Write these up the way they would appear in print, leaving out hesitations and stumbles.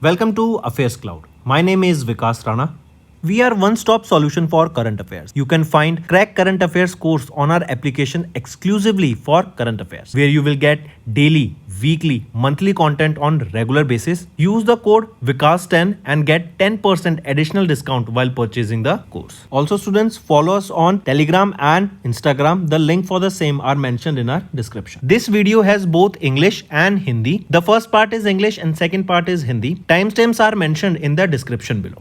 Welcome to Affairs Cloud. My name is Vikas Rana. We are one-stop solution for current affairs. You can find Crack Current Affairs course on our application exclusively for current affairs, where you will get daily, weekly, monthly content on regular basis. Use the code Vikas10 and get 10% additional discount while purchasing the course. Also, students, follow us on Telegram and Instagram. The link for the same are mentioned in our description. This video has both English and Hindi. The first part is English and second part is Hindi. Timestamps are mentioned in the description below.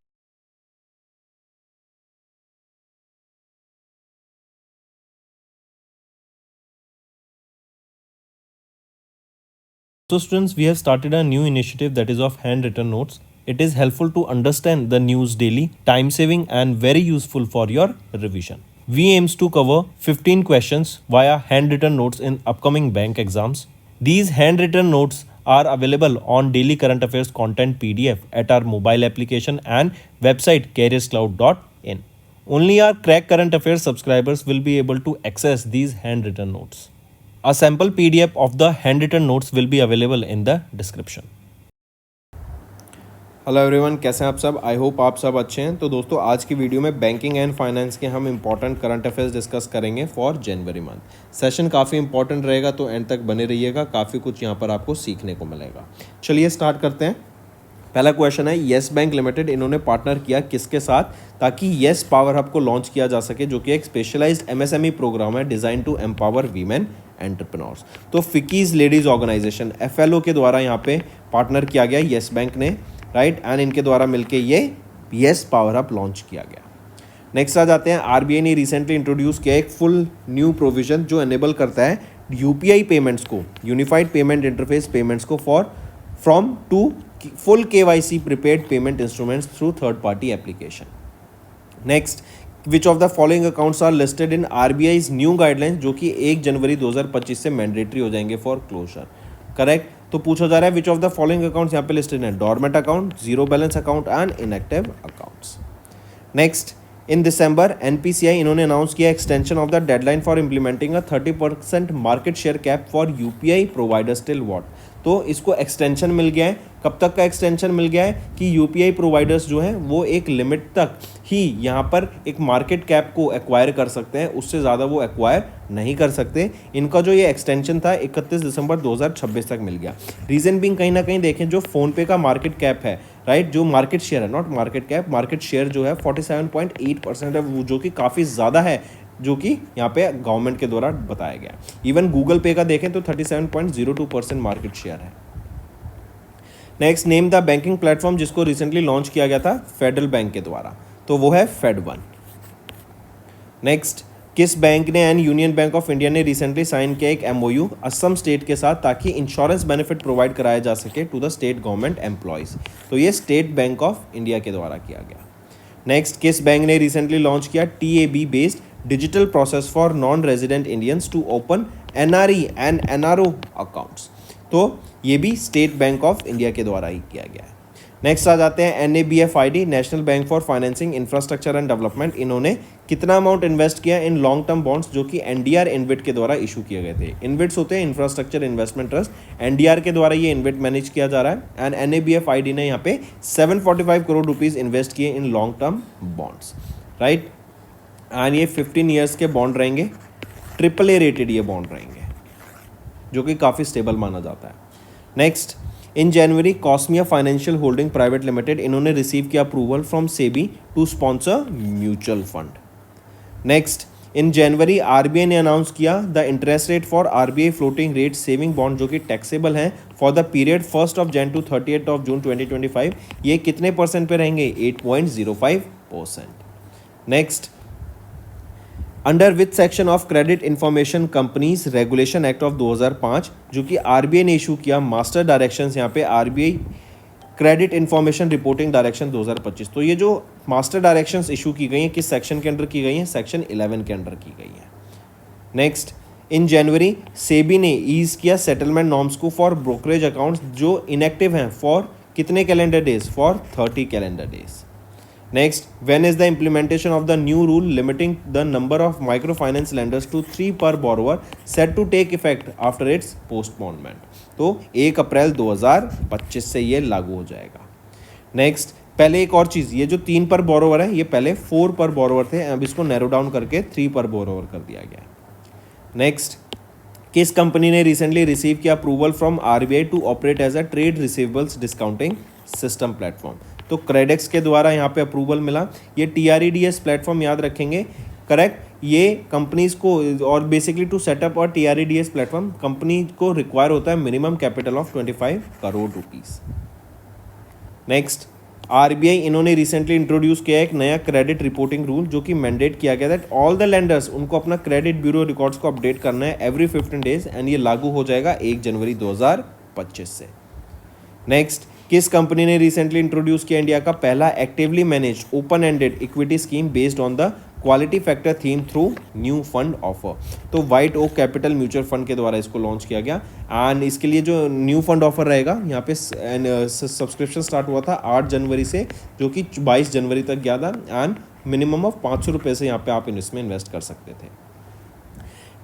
So students, we have started a new initiative that is of handwritten notes. It is helpful to understand the news daily, time saving and very useful for your revision. We aims to cover 15 questions via handwritten notes in upcoming bank exams. These handwritten notes are available on daily current affairs content PDF at our mobile application and website careerscloud.in. Only our Crack Current Affairs subscribers will be able to access these handwritten notes. A sample PDF of the handwritten notes will be available in the description. Hello everyone, कैसे हैं आप सब। I hope आप सब अच्छे हैं। तो दोस्तों, आज की वीडियो में बैंकिंग एंड फाइनेंस के हम इंपॉर्टेंट करंट अफेयर्स डिस्कस करेंगे फॉर जनवरी मंथ। सेशन काफ़ी इंपॉर्टेंट रहेगा, तो एंड तक बने रहिएगा। काफ़ी कुछ यहाँ पर आपको सीखने को मिलेगा। चलिए स्टार्ट करते हैं। पहला क्वेश्चन है, येस बैंक लिमिटेड इन्होंने पार्टनर किया किसके साथ ताकि येस पावर हब को लॉन्च किया जा सके, जो कि एक स्पेशलाइज्ड एमएसएमई प्रोग्राम है design to empower women entrepreneurs. तो फिकीज लेडीज ऑर्गेनाइजेशन एफएलओ के द्वारा यहाँ पे पार्टनर किया गया येस बैंक ने, राइट, एंड इनके द्वारा मिलके ये येस पावर हब लॉन्च किया गया। नेक्स्ट आ जाते हैं, आरबीआई ने रिसेंटली इंट्रोड्यूस किया एक फुल न्यू प्रोविजन जो एनेबल करता है यूपीआई पेमेंट्स को, यूनिफाइड पेमेंट इंटरफेस पेमेंट्स को from to full KYC prepaid payment instruments through third party application. Next, which of the following accounts are listed in RBI's new guidelines जो कि 1 जनवरी 2025 से mandatory हो जाएंगे for closure. Correct. तो पूछा जा रहा है विच ऑफ द फॉलोइंग अकाउंट्स यहाँ पे लिस्टेड हैं, dormant account, zero balance account and inactive accounts. Next, in December NPCI इन्होंने अनाउंस किया extension of the deadline for implementing a 30% market share cap for UPI providers till what. तो इसको extension मिल गया है। कब तक का एक्सटेंशन मिल गया है कि यूपीआई प्रोवाइडर्स जो हैं वो एक लिमिट तक ही यहाँ पर एक मार्केट कैप को एक्वायर कर सकते हैं, उससे ज़्यादा वो एक्वायर नहीं कर सकते। इनका जो ये एक्सटेंशन था 31 दिसंबर 2026 तक मिल गया। रीज़न बिंग कहीं ना कहीं देखें, जो फ़ोनपे का मार्केट कैप है, राइट, जो मार्केट शेयर है, not market cap, market share जो है 47.8% है, वो जो कि काफ़ी ज़्यादा है, जो कि यहाँ पे गवर्नमेंट के द्वारा बताया गया। इवन गूगल पे का देखें तो 37.02% मार्केट शेयर है। Next, name the banking platform जिसको रिसेंटली लॉन्च किया गया था फेडरल बैंक के द्वारा, तो वो है फेड1। नेक्स्ट, किस बैंक ने and union bank of India ने रिसेंटली साइन किया एक एमओयू असम स्टेट के साथ ताकि इंश्योरेंस बेनिफिट प्रोवाइड कराया जा सके to the state government employees. तो ये स्टेट बैंक ऑफ इंडिया के द्वारा किया गया। नेक्स्ट, किस बैंक ने रिसेंटली लॉन्च किया tab based digital process for non resident Indians to open NRE and NRO accounts. तो ये भी स्टेट बैंक ऑफ इंडिया के द्वारा ही किया गया है। नेक्स्ट आ जाते हैं NABFID, national bank for financing infrastructure and development. इन्होंने कितना अमाउंट इन्वेस्ट किया इन लॉन्ग टर्म बॉन्ड्स जो कि NDR इन्विट के द्वारा इशू किए गए थे। इन्विट्स होते हैं इंफ्रास्ट्रक्चर इन्वेस्टमेंट ट्रस्ट, NDR के द्वारा ये इन्विट मैनेज किया जा रहा है। एंड NABFID ने यहाँ पे 745 करोड़ रुपीज़ इन्वेस्ट किए in long term bonds, right. And ये 15 ईयर्स के बॉन्ड रहेंगे, AAA रेटेड ये बॉन्ड रहेंगे, जो कि काफ़ी स्टेबल माना जाता है। Next, in January Cosmea financial holding private limited इन्होंने रिसीव किया approval from SEBI to sponsor mutual fund. Next, in January RBI ने अनाउंस किया the interest rate for RBI floating rate saving bond जो कि टैक्सेबल हैं for the period 1 Jan to 30 June 2025। ये कितने percent पे रहेंगे, 8.05%। Next, under which section of credit information companies regulation act of 2005 जो कि आरबीआई ने इशू किया मास्टर डायरेक्शंस, यहाँ पे RBI credit information reporting direction 2025। तो ये जो मास्टर डायरेक्शंस इशू की गई हैं किस सेक्शन के अंडर की गई हैं, सेक्शन 11 के अंडर की गई है। नेक्स्ट, इन जनवरी सेबी ने ईज किया सेटलमेंट नॉर्म्स को फॉर ब्रोकरेज अकाउंट्स जो इनएक्टिव हैं फॉर कितने calendar days, for 30 calendar days. Next, when is the implementation of the new rule limiting the number of microfinance lenders to 3 per borrower set to take effect after its postponement? तो 1 अप्रैल 2025 से ये लागू हो जाएगा। Next, पहले एक और चीज़, ये जो 3 पर बोरोवर है ये पहले 4 पर बोरोवर थे, अब इसको नैरो डाउन करके 3 पर बोरोवर कर दिया गया है। नेक्स्ट, किस कंपनी ने रिसेंटली रिसीव किया approval from RBI to operate as a trade receivables discounting system platform? तो क्रेडेक्स के द्वारा यहाँ पे अप्रूवल मिला। ये TREDS प्लेटफॉर्म याद रखेंगे, करेक्ट। ये कंपनीज को, और बेसिकली टू सेटअप और TREDS प्लेटफॉर्म कंपनी को रिक्वायर होता है minimum capital of 25 crore rupees. Next, RBI इन्होंने रिसेंटली इंट्रोड्यूस किया एक नया क्रेडिट रिपोर्टिंग रूल जो कि मैंडेट किया गया दैट ऑल द लेंडर्स उनको अपना क्रेडिट ब्यूरो रिकॉर्ड्स को अपडेट करना है एवरी 15 डेज एंड ये लागू हो जाएगा 1 जनवरी 2025 से। नेक्स्ट, किस कंपनी ने रिसेंटली इंट्रोड्यूस किया इंडिया का पहला actively manage open ended equity scheme based on the quality factor theme through new fund offer? तो white oak capital mutual fund के द्वारा इसको लॉन्च किया गया एंड इसके लिए जो न्यू फंड ऑफर रहेगा यहाँ पे सब्सक्रिप्शन स्टार्ट हुआ था 8 जनवरी से, जो कि 22 जनवरी तक गया था एंड मिनिमम ऑफ 500 रुपये से यहाँ पे आप इसमें इन्वेस्ट कर सकते थे।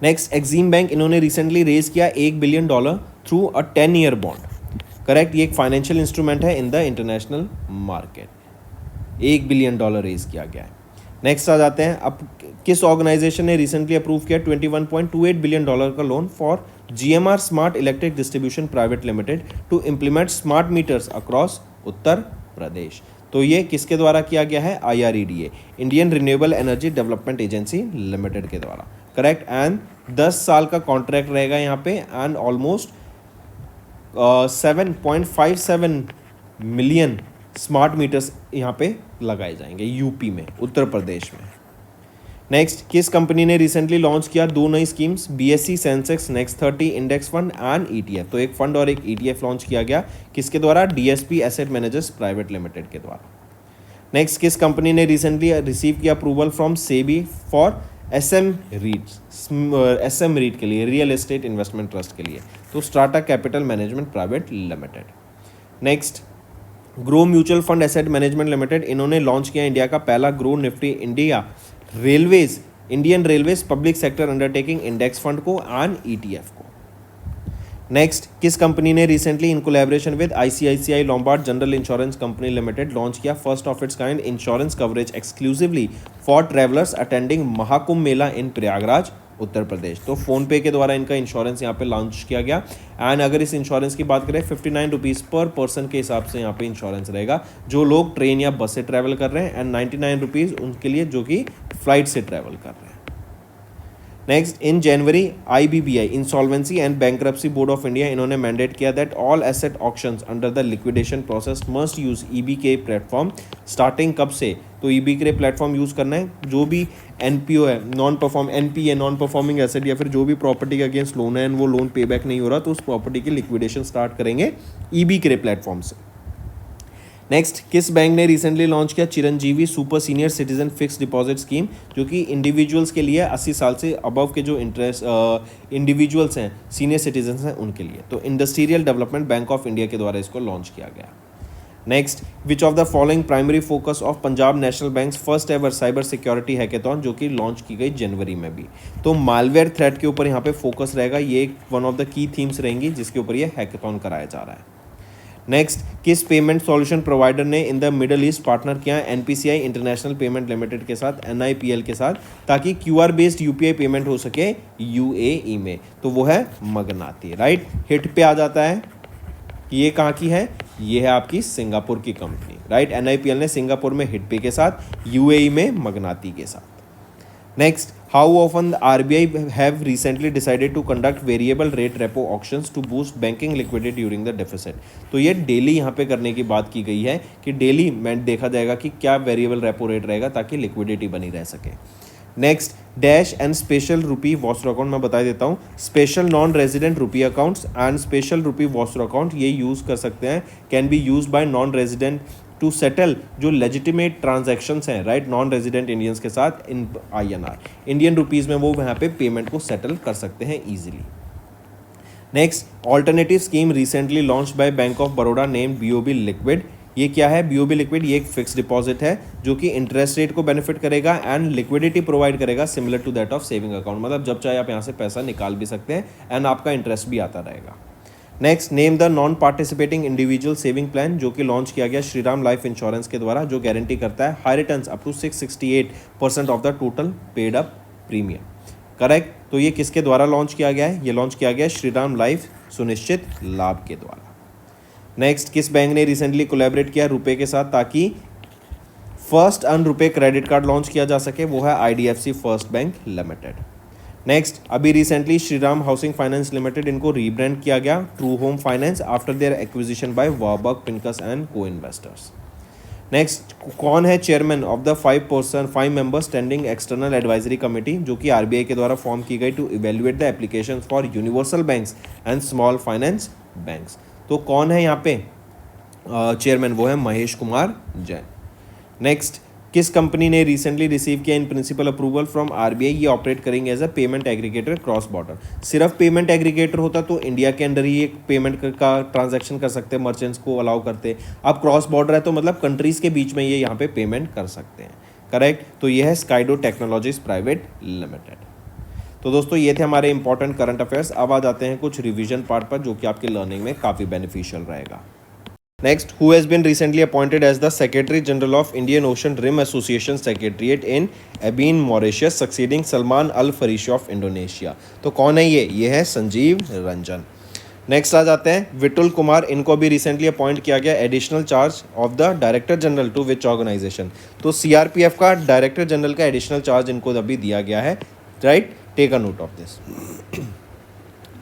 नेक्स्ट, एक्सिम बैंक इन्होंने रिसेंटली रेज किया $1 billion through a 10-year bond, correct. ये एक फाइनेंशियल इंस्ट्रूमेंट है in the international market. $1 billion raise किया गया है। नेक्स्ट आ जाते हैं, अब किस ऑर्गेनाइजेशन ने रिसेंटली अप्रूव किया $21.28 बिलियन का loan for GMR smart electric distribution private limited to implement smart meters across Uttar Pradesh? तो ये किसके द्वारा किया गया है? IREDA, Indian renewable energy development agency limited के द्वारा, करेक्ट। एंड 10 साल का कॉन्ट्रैक्ट रहेगा यहाँ पे and almost 7.57 million smart meters यहाँ पे लगाए जाएंगे यूपी में, उत्तर प्रदेश में। नेक्स्ट, किस कंपनी ने रिसेंटली लॉन्च किया 2 नई schemes BSE Sensex next 30 index fund and ETF? तो एक फंड और एक ETF लॉन्च किया गया, किसके द्वारा? DSP asset managers private limited के द्वारा। नेक्स्ट, किस कंपनी ने रिसेंटली रिसीव किया approval from SEBI for SM REIT के लिए, रियल एस्टेट इन्वेस्टमेंट ट्रस्ट के लिए? तो strata capital management private limited. Next, Groww mutual fund asset management limited इन्होंने लॉन्च किया इंडिया का पहला Groww Nifty Indian railways public sector undertaking index fund को एंड ETF को। नेक्स्ट, किस कंपनी ने recently in collaboration with ICICI Lombard general insurance company limited launch किया first of its kind insurance coverage exclusively for travellers attending Mahakumbh Mela in Prayagraj, Uttar Pradesh? तो फ़ोनपे के द्वारा इनका insurance यहाँ पे लॉन्च किया गया एंड अगर इस इंश्योरेंस की बात करें 59 रुपीज़ पर पर्सन के हिसाब से यहाँ पे इंश्योरेंस रहेगा जो लोग ट्रेन या बस से ट्रैवल कर रहे हैं एंड 99 रुपीज़ उनके लिए जो कि फ्लाइट से ट्रैवल कर रहे हैं। Next, in January IBBI insolvency and bankruptcy board of India इन्होंने मैंडेट किया that all asset auctions under the liquidation process must use EBK platform. Starting कब से? तो EBK प्लेटफॉर्म यूज़ करना है। जो भी NPO है, NPA नॉन परफॉर्मिंग एसेट या फिर जो भी प्रॉपर्टी के अगेंस्ट लोन है वो लोन पे बैक नहीं हो रहा तो उस प्रॉपर्टी की लिक्विडेशन स्टार्ट करेंगे EBK प्लेटफॉर्म से। नेक्स्ट, किस बैंक ने रिसेंटली लॉन्च किया Chiranjeevi super senior citizen fix deposit scheme जो कि इंडिविजुअल्स के लिए 80 साल से अबव के जो इंडिविजुअल्स हैं, सीनियर सिटीजन्स हैं, उनके लिए? तो industrial development bank of India के द्वारा इसको लॉन्च किया गया। Next, which of the following primary focus of Punjab national bank first ever cyber security hackathon जो कि लॉन्च की गई जनवरी में भी? तो मालवेयर थ्रेट के ऊपर यहाँ पे फोकस रहेगा, ये one of the key themes रहेंगी जिसके ऊपर ये हैकेथॉन कराया जा रहा है। नेक्स्ट, किस पेमेंट सॉल्यूशन प्रोवाइडर ने in the middle east partner किया NPCI इंटरनेशनल पेमेंट लिमिटेड के साथ, NIPL के साथ, ताकि QR बेस्ड UPI पेमेंट हो सके UAE में? तो वो है मगनाती, राइट। हिट पे आ जाता है, ये कहाँ की है? ये है आपकी सिंगापुर की कंपनी, राइट। NIPL ने सिंगापुर में हिट पे के साथ, UAE में मगनाती के साथ। Next, how often RBI have recently decided to conduct variable rate repo auctions to boost banking liquidity during the deficit? तो ये डेली यहाँ पे करने की बात की गई है कि डेली में देखा जाएगा कि क्या वेरिएबल रेपो रेट रहेगा ताकि लिक्विडिटी बनी रह सके। Next, dash and special rupee vostro account मैं बता देता हूँ। Special non resident rupee accounts and special rupee vostro account ये यूज़ कर सकते हैं, can be use by non resident to settle जो लेजिटिमेट ट्रांजैक्शंस हैं, राइट, नॉन रेजिडेंट इंडियंस के साथ इन INR इंडियन रुपीज़ में वो यहाँ पे पेमेंट को सेटल कर सकते हैं easily. Next, alternative scheme recently launch by bank of Baroda name BOB liquid. ये क्या है BOB लिक्विड? ये एक फिक्स डिपॉजिट है जो कि इंटरेस्ट रेट को बेनिफिट करेगा एंड लिक्विडिटी प्रोवाइड करेगा similar to that of saving account, मतलब जब चाहे आप यहाँ से पैसा निकाल भी सकते हैं एंड आपका इंटरेस्ट भी आता रहेगा। Next, name the non participating individual saving plan जो कि लॉन्च किया गया श्रीराम लाइफ इंश्योरेंस के द्वारा, जो गारंटी करता है high returns up to 668% of the total paid up premium. Correct. तो ये किसके द्वारा लॉन्च किया गया है? ये लॉन्च किया गया है श्रीराम लाइफ सुनिश्चित लाभ के द्वारा। नेक्स्ट, किस बैंक ने रिसेंटली कोलैबोरेट किया रुपए के साथ ताकि फर्स्ट अन रुपए क्रेडिट कार्ड लॉन्च किया जा सके? वो है IDFC first bank limited. Next, अभी recently Shriram housing finance limited इनको रीब्रांड किया गया true home finance after their acquisition by Warburg Pincus and co investors. Next, कौन है chairman of the 5 member standing external advisory committee जो कि RBI के द्वारा फॉर्म की गई to evaluate the applications for universal banks and small finance banks? तो कौन है यहाँ पे चेयरमैन? वो है महेश कुमार जैन। नेक्स्ट, किस कंपनी ने रिसेंटली रिसीव किया in principle approval from RBI? ये ऑपरेट करेंगे as a payment aggregator cross border. सिर्फ पेमेंट एग्रीगेटर होता तो इंडिया के अंदर ही एक पेमेंट का ट्रांजैक्शन कर सकते हैं, मर्चेंट्स को अलाउ करते। अब क्रॉस बॉर्डर है तो मतलब कंट्रीज के बीच में ये यहाँ पे पेमेंट कर सकते हैं। करेक्ट। तो ये है स्काइडो टेक्नोलॉजीज प्राइवेट लिमिटेड। तो दोस्तों ये थे हमारे इंपॉर्टेंट करंट अफेयर्स। अब आ जाते हैं कुछ रिवीजन पार्ट पर जो कि आपके लर्निंग में काफ़ी बेनिफिशियल रहेगा। Next, who has been recently appointed as the Secretary General of Indian Ocean Rim Association Secretariat in Abyei, Mauritius, succeeding Salman Al Farisi of Indonesia? तो कौन है ये? ये है संजीव रंजन। नेक्स्ट आ जाते हैं विटुल कुमार, इनको भी रिसेंटली अपॉइंट किया गया additional charge of the director general to which organisation? तो CRPF का डायरेक्टर जनरल का एडिशनल चार्ज इनको अभी दिया गया है। Right, take a note of this.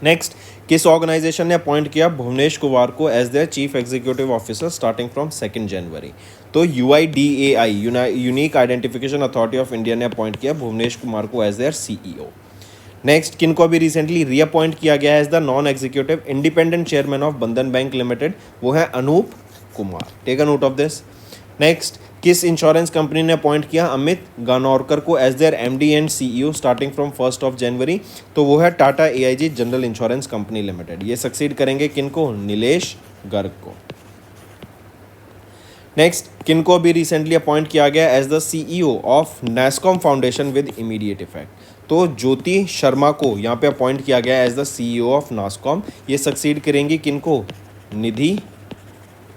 Next, किस ऑर्गेनाइजेशन ने अपॉइंट किया भुवनेश कुमार को as their chief executive officer starting from 2 January? तो UIDAI unique identification authority of India ने अपॉइंट किया भुवनेश कुमार को एज देयर CEO। नेक्स्ट, किनको अभी रिसेंटली रीअपॉइंट किया गया है as the non executive independent chairman of Bandhan bank limited? वो है Anup Kumar. Take a note of this. Next, किस इंश्योरेंस कंपनी ने अपॉइंट किया अमित गानोरकर को as their MD and CEO starting from 1 January? तो वो है Tata AIG general insurance company limited. ये सक्सीड करेंगे किनको? नीलेश गर्ग को। नेक्स्ट, किनको अभी रिसेंटली अपॉइंट किया गया as the CEO of NASCOM foundation with immediate effect? तो ज्योति शर्मा को यहाँ पे अपॉइंट किया गया as the CEO of NASCOM। ये सक्सीड करेंगी किनको? निधि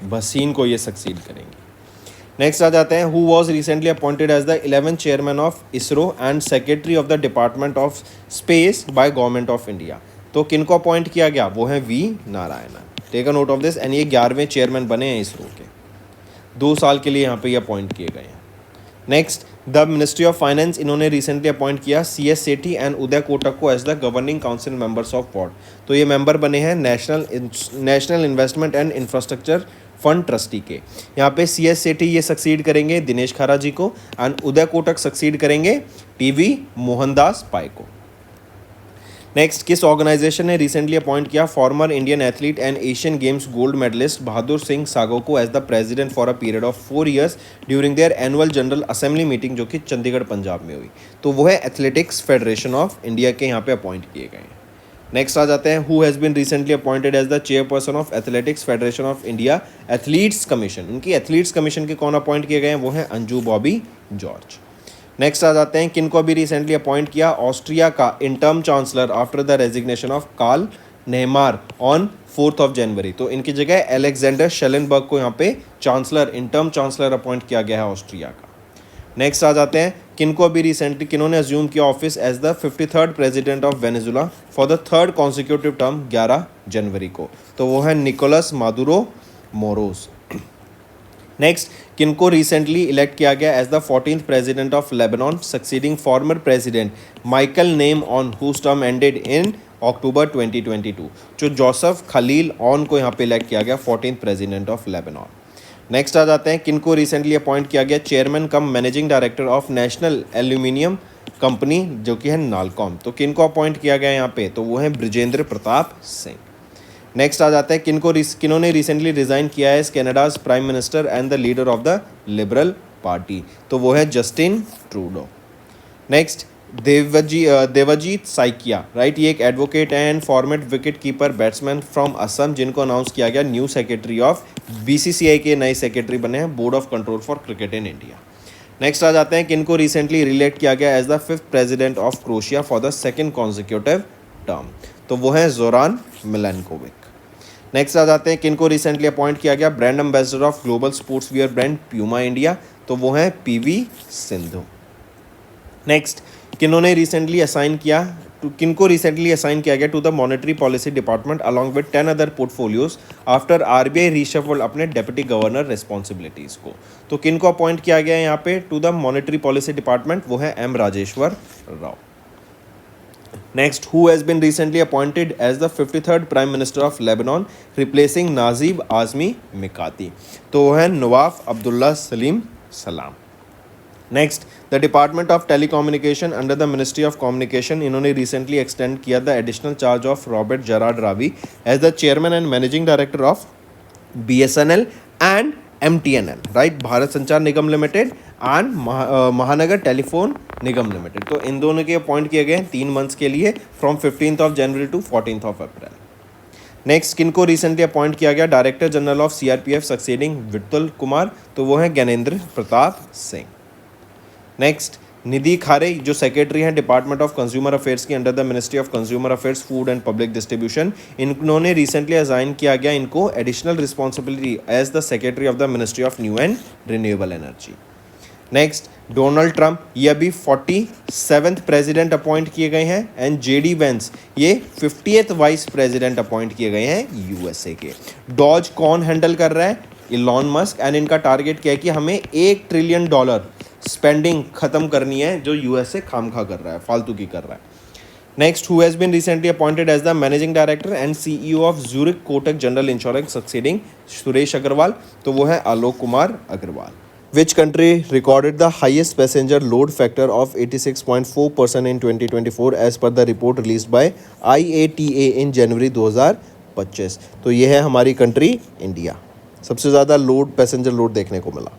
भसीन को ये सक्सीड करेंगे। नेक्स्ट आ जाते हैं who was recently appointed as the 11th chairman of ISRO and secretary of the department of space by government of India? तो किनको अपॉइंट किया गया? वो है V Narayanan. Take a note of this. And ये 11वें चेयरमैन बने हैं ISRO के। 2 साल के लिए यहाँ पे ये अपॉइंट किए गए हैं। Next, the ministry of finance इन्होंने रिसेंटली अपॉइंट किया CS सेठी एंड उदय कोटक को as the governing council members of board? तो ये मेंबर बने हैं national investment and infrastructure fund trustee के। यहाँ पे CS सेठी ये सक्सीड करेंगे दिनेश खारा जी को एंड उदय कोटक सक्सीड करेंगे TV मोहनदास पाई को। नेक्स्ट, किस ऑर्गेनाइजेशन ने रिसेंटली अपॉइंट किया former Indian athlete and Asian games gold medallist Bahadur Singh Sagoo को as the president for a period of 4 years during their annual general assembly meeting जो कि चंडीगढ़ पंजाब में हुई? तो वो है एथलेटिक्स फेडरेशन ऑफ इंडिया के यहाँ पे अपॉइंट किए गए हैं। नेक्स्ट आ जाते हैं who has been recently appointed as the chairperson of athletics federation of India athletes commission? उनकी एथलीट्स कमीशन के कौन अपॉइंट किए गए हैं? वो हैं अंजू बॉबी जॉर्ज। नेक्स्ट आ जाते हैं किनको अभी रिसेंटली अपॉइंट किया ऑस्ट्रिया का interim chancellor after the resignation of Karl Nehammer on 4 January? तो इनकी जगह एलेक्जेंडर शेलेनबर्ग को यहाँ पे चांसलर इंटर्म चांसलर अपॉइंट किया गया है ऑस्ट्रिया का। नेक्स्ट आ जाते हैं किनको अभी रिसेंटली किन्होंने अज्यूम किया office as the 53rd president of Venezuela for the 3rd consecutive term 11 जनवरी को? तो वो है निकोलस मादुरो मोरोस। नेक्स्ट, किनको रिसेंटली इलेक्ट किया गया as the 14th president of Lebanon succeeding former president Michel name on whose term ended in October 2022? जो Joseph Khalil on को यहाँ पे इलेक्ट किया गया 14th president of Lebanon. Next आ जाते हैं किनको रिसेंटली अपॉइंट किया गया chairman cum managing director of national aluminium company जो कि है नालकॉम? तो किनको अपॉइंट किया गया यहाँ पे? तो वो है ब्रिजेंद्र प्रताप सिंह। नेक्स्ट आ जाता है किन्होंने रिसेंटली रिजाइन किया है Canada's prime minister and the leader of the liberal party? तो वो है Justin Trudeau. Next, Devajit Saikia, right, ये एक advocate and former wicket keeper batsman from Assam जिनको अनाउंस किया गया न्यू सेक्रेटरी ऑफ BCCI के नए सेक्रेटरी बने हैं board of control for cricket in India. Next आ जाते हैं किनको रिसेंटली रिलेक्ट किया गया as the 5th president of Croatia for the 2nd consecutive term? तो वो है जोरान मिलेनकोविक। नेक्स्ट आ जाते हैं किनको रिसेंटली अपॉइंट किया गया brand ambassador of global sports wear brand Puma India, तो वो है पीवी सिंधु। नेक्स्ट किन्होंने रिसेंटली असाइन किया किनको रिसेंटली असाइन किया गया to the monetary policy department along with 10 other portfolios after RBI reshuffled अपने डेप्यूटी गवर्नर रिस्पॉन्सिबिलिटीज को। तो किनको अपॉइंट किया गया है यहाँ पे to the monetary policy department, वो है M Rajeshwar Rao. Next, who has been recently appointed as the 53rd Prime Minister of Lebanon, replacing Nazib Azmi Mikati? तो वो है Nawaf Abdullah Salim Salam. Next the department of telecommunication under the ministry of communication, इन्होंने recently extend किया the additional charge of Robert Jerard Ravi as the chairman and managing director of BSNL and MTNL, right, Bharat Sanchar Nigam limited and Mahanagar telephone Nigam limited. तो इन दोनों के appoint किए गए हैं 3 months के लिए from 15th of January to 14th of April. Next किनको रिसेंटली अपॉइंट किया गया director general of CRPF succeeding Vitthal Kumar, तो वो है ज्ञानेंद्र प्रताप सिंह। नेक्स्ट निधि खारे जो सेक्रेटरी हैं डिपार्टमेंट ऑफ कंज्यूमर अफेयर्स की under the ministry of consumer affairs food and public distribution, इन्होंने रिसेंटली असाइन किया गया इनको additional responsibility as the secretary of the ministry of new and renewable energy. Next Donald Trump, ये अभी 47th president appoint किए गए हैं and JD veins ये 50th वाइस प्रेसिडेंट अपॉइंट किए गए हैं USA के। डॉज कौन हैंडल कर रहा है? इलॉन मस्क, एंड इनका टारगेट क्या है कि हमें $1 ट्रिलियन स्पेंडिंग खत्म करनी है जो USA खामखा कर रहा है, फालतू की कर रहा है। Next who has been recently appointed as the managing director and CEO of Zurich Kotak general insurance succeeding Suresh Agarwal, तो वो है Alok Kumar Agarwal. Which country recorded the highest passenger load factor of 86.4% in 2024 as per the report released by IATA in January 2025? तो ये है हमारी country India, सबसे ज़्यादा passenger load देखने को मिला।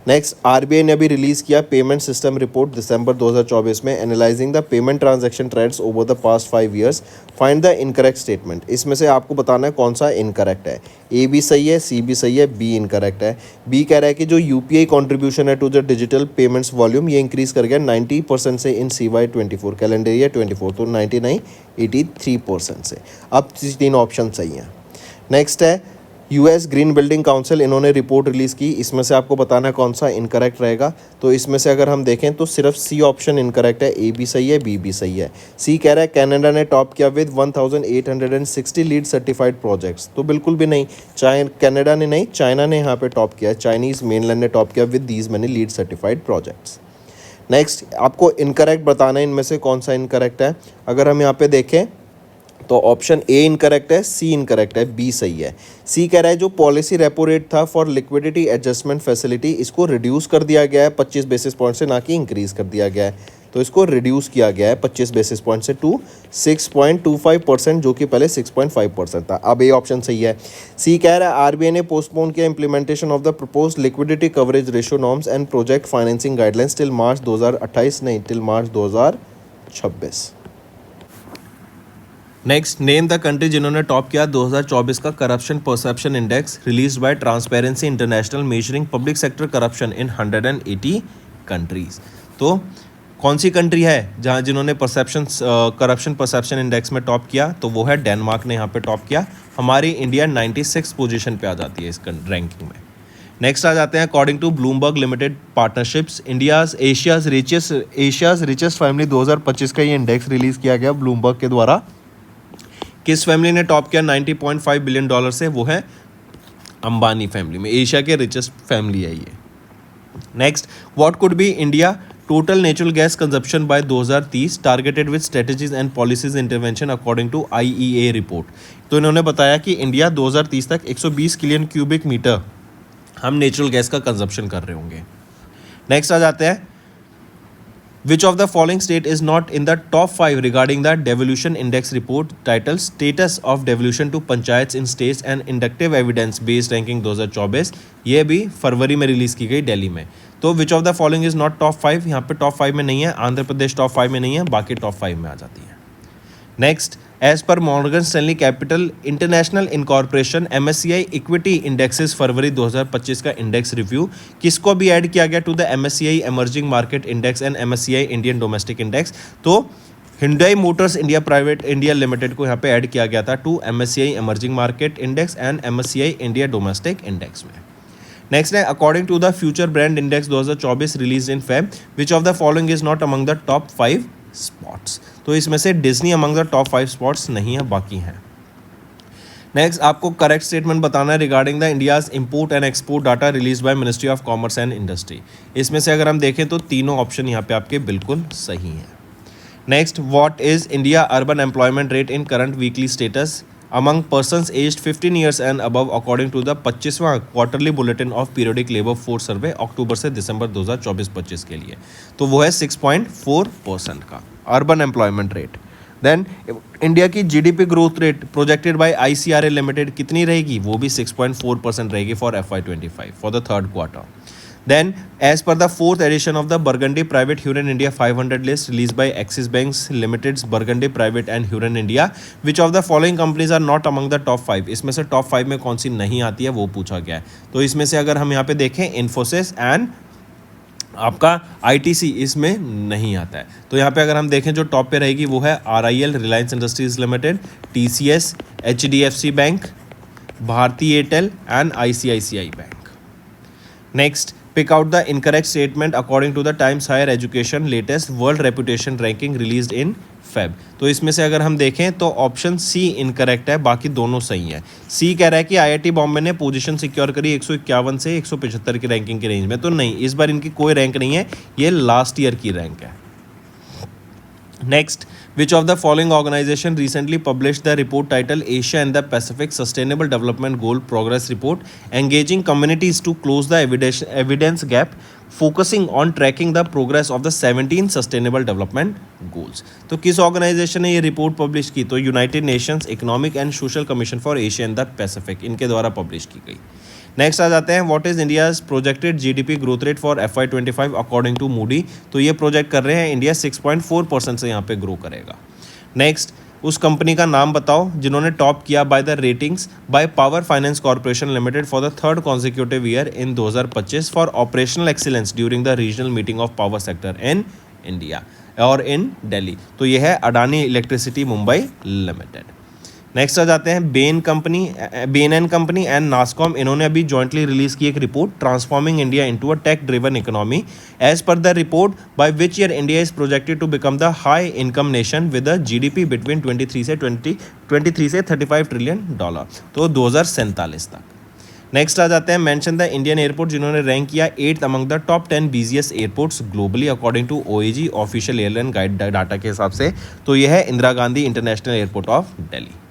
नेक्स्ट RBI ने अभी रिलीज़ किया पेमेंट सिस्टम रिपोर्ट दिसंबर 2024 में, analysing the payment transaction trends over the past 5 years, find the incorrect statement. इसमें से आपको बताना है कौन सा इनकरेक्ट है। A भी सही है, C भी सही है, B इनकरेक्ट है। B कह रहा है कि जो UPI कॉन्ट्रीब्यूशन है to the digital payments volume ये इंक्रीज़ कर गया 90% से इन CY 24 कैलेंडर ईयर 24, तो 99 83% से। अब 3 ऑप्शन सही हैं। नेक्स्ट है US ग्रीन बिल्डिंग काउंसिल, इन्होंने रिपोर्ट रिलीज़ की, इसमें से आपको बताना कौन सा इनकरेक्ट रहेगा। तो इसमें से अगर हम देखें तो सिर्फ C ऑप्शन इनकरेक्ट है, A भी सही है, B भी सही है। C कह रहा है कनाडा ने टॉप किया विद 1860 लीड सर्टिफाइड प्रोजेक्ट्स, तो बिल्कुल भी नहीं, कनाडा ने नहीं, चाइना ने यहाँ पे टॉप किया है, चाइनीज़ मेनलैंड ने टॉप किया with these many lead certified projects. Next आपको इनकरेक्ट बताना है इनमें से कौन सा इनकरेक्ट है। अगर हम यहाँ पे देखें तो ऑप्शन A इनकरेक्ट है, C इनकरेक्ट है, B सही है। C कह रहा है जो पॉलिसी रेपो रेट था फॉर लिक्विडिटी एडजस्टमेंट फैसिलिटी इसको रिड्यूस कर दिया गया है 25 बेसिस पॉइंट से, ना कि इंक्रीज़ कर दिया गया है। तो इसको रिड्यूस किया गया है 25 बेसिस पॉइंट से टू 6.25%, जो कि पहले 6.5% था। अब ये ऑप्शन सही है। C कह रहा है RBI ने पोस्टपोन किया implementation of the propose liquidity coverage ratio norms and project financing guidelines till March 2028, नहीं till March 2026। Next name the country जिन्होंने टॉप किया 2024 का corruption perception index released by transparency international measuring public sector corruption in 180 countries. तो कौन सी country है जहां जिन्होंने corruption perception index में टॉप किया? तो वो है डेनमार्क ने यहाँ पे टॉप किया। हमारी इंडिया 96 पोजीशन पे आ जाती है इस रैंकिंग में। नेक्स्ट आ जाते हैं according to Bloomberg limited partnerships Asia's richest family 2025 का ये इंडेक्स रिलीज़ किया गया ब्लूमबर्ग के द्वारा। किस फैमिली ने टॉप किया $90.5 बिलियन से? वो है अंबानी फैमिली में, एशिया के रिचेस्ट फैमिली है ये। Next what could be India total natural gas consumption by 2030 targeted with strategies and policies intervention according to IEA report. तो इन्होंने बताया कि इंडिया 2030 तक 120 बिलियन क्यूबिक मीटर हम नेचुरल गैस का कंजप्शन कर रहे होंगे। नेक्स्ट आ जाते हैं Which of the following state is not in the top 5 regarding the devolution index report titled Status of Devolution to Panchayats in States and Inductive Evidence Based Ranking 2024? ये भी फरवरी में रिलीज़ की गई दिल्ली में। तो विच of the following is not top 5? यहाँ पे top 5 में नहीं है, आंध्र प्रदेश टॉप 5 में नहीं है, बाकी टॉप 5 में आ जाती है। Next as per Morgan Stanley capital international incorporation MSCI equity indexes February 2025 का इंडेक्स रिव्यू किसको भी ऐड किया गया to the MSCI emerging market index and MSCI Indian domestic index? तो Hyundai motors India private India limited को यहाँ पे add किया गया था to MSCI emerging market index and MSCI India domestic index में। नेक्स्ट है according to the future brand index 2024 release in Feb which of the following is not among the top 5 spots. तो इसमें से Disney among the top 5 spots नहीं है, बाकी हैं। Next आपको करेक्ट स्टेटमेंट बताना है regarding the India's import and export data release by ministry of commerce and industry. इसमें से अगर हम देखें तो तीनों ऑप्शन यहाँ पे आपके बिल्कुल सही हैं। Next, what is India urban employment rate in current weekly status among persons aged 15 years and above according to the 25वां quarterly bulletin of periodic labour force survey October से दिसंबर 2024-25 के लिए। तो वो है 6.4% का urban employment rate. Then India की GDP growth rate projected by ICRA limited कितनी रहेगी, वो भी 6.4% रहेगी for FY25 for the third quarter. Then as per the fourth edition of the Burgundy private Hurun India 500 list release by Axis bank's limited's Burgundy private and Hurun India which of the following companies are not among the top 5। इसमें से top 5 में कौन सी नहीं आती है वो पूछा गया है। तो इसमें से अगर हम यहाँ पे देखें इन्फोसिस एंड आपका ITC इसमें नहीं आता है। तो यहाँ पे अगर हम देखें जो टॉप पे रहेगी वो है RIL Reliance Industries Limited, TCS, HDFC bank, Bharti Airtel and ICICI bank. Next, pick out the incorrect statement according to the Times Higher Education latest world reputation ranking released in Feb. तो इसमें से अगर हम देखें तो ऑप्शन C इनकरेक्ट है, बाकी दोनों सही हैं। C कह रहा है कि IIT बॉम्बे ने पोजीशन सिक्योर करी 151 से 175 की रैंकिंग की रेंज में। तो नहीं, इस बार इनकी कोई रैंक नहीं है, ये लास्ट ईयर की रैंक है। Next, which of the following organization recently published the report titled Asia and the Pacific Sustainable Development Goal Progress Report engaging communities to close the evidence gap focusing on tracking the progress of the 17 sustainable development goals। तो किस organisation ने ये report publish की, तो United Nations Economic and Social Commission for Asia and the Pacific, इनके द्वारा publish की गई। नेक्स्ट आ जाते हैं, what is India's projected GDP growth rate for FY25 according to Moody. तो ये प्रोजेक्ट कर रहे हैं इंडिया 6.4% से यहाँ पे ग्रो करेगा। नेक्स्ट, उस कंपनी का नाम बताओ जिन्होंने टॉप किया by the ratings by power finance corporation limited for the third consecutive year in 2025 for operational excellence during the regional meeting of power sector in India और इन दिल्ली। तो ये है Adani electricity Mumbai limited. Next आ जाते हैं Bain and company and NASSCOM. इन्होंने अभी jointly release की एक report transforming India into a tech driven economy. As per the report by which year India is projected to become the high income nation with a GDP between 23 से $35 trillion, तो 2047 तक। Next आ जाते हैं mention the Indian airport जिन्होंने rank किया 8th among the top 10 busiest airports globally according to OAG official airline guide data के हिसाब से। तो यह है Indira Gandhi international airport of Delhi.